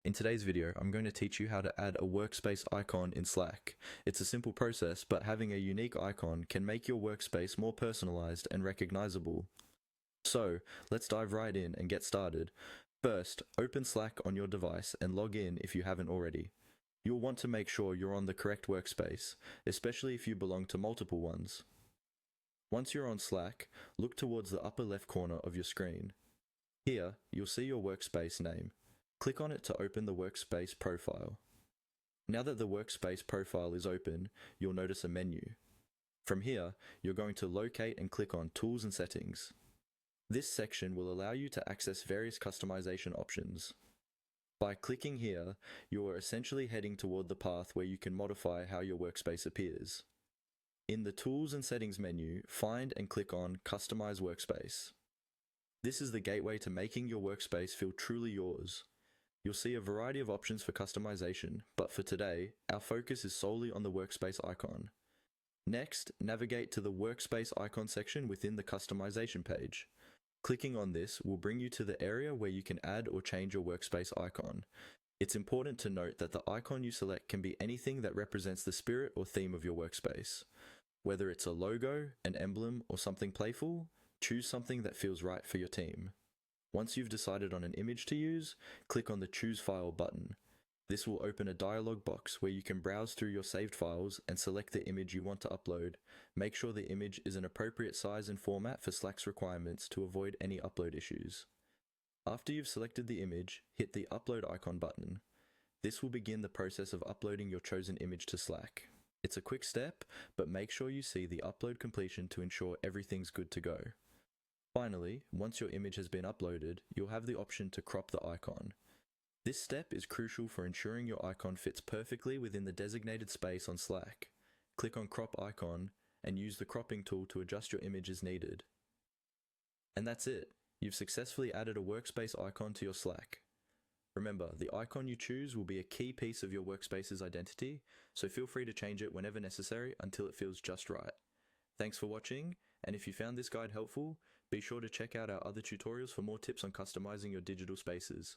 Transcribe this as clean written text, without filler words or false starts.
In today's video, I'm going to teach you how to add a workspace icon in Slack. It's a simple process, but having a unique icon can make your workspace more personalized and recognizable. So, let's dive right in and get started. First, open Slack on your device and log in if you haven't already. You'll want to make sure you're on the correct workspace, especially if you belong to multiple ones. Once you're on Slack, look towards the upper left corner of your screen. Here, you'll see your workspace name. Click on it to open the workspace profile. Now that the workspace profile is open, you'll notice a menu. From here, you're going to locate and click on Tools and Settings. This section will allow you to access various customization options. By clicking here, you are essentially heading toward the path where you can modify how your workspace appears. In the Tools and Settings menu, find and click on Customize Workspace. This is the gateway to making your workspace feel truly yours. You'll see a variety of options for customization, but for today, our focus is solely on the workspace icon. Next, navigate to the workspace icon section within the customization page. Clicking on this will bring you to the area where you can add or change your workspace icon. It's important to note that the icon you select can be anything that represents the spirit or theme of your workspace. Whether it's a logo, an emblem, or something playful, choose something that feels right for your team. Once you've decided on an image to use, click on the Choose File button. This will open a dialog box where you can browse through your saved files and select the image you want to upload. Make sure the image is an appropriate size and format for Slack's requirements to avoid any upload issues. After you've selected the image, hit the Upload icon button. This will begin the process of uploading your chosen image to Slack. It's a quick step, but make sure you see the upload completion to ensure everything's good to go. Finally, once your image has been uploaded, you'll have the option to crop the icon. This step is crucial for ensuring your icon fits perfectly within the designated space on Slack. Click on Crop Icon and use the cropping tool to adjust your image as needed. And that's it. You've successfully added a workspace icon to your Slack. Remember, the icon you choose will be a key piece of your workspace's identity, so feel free to change it whenever necessary until it feels just right. Thanks for watching, and if you found this guide helpful, be sure to check out our other tutorials for more tips on customizing your digital spaces.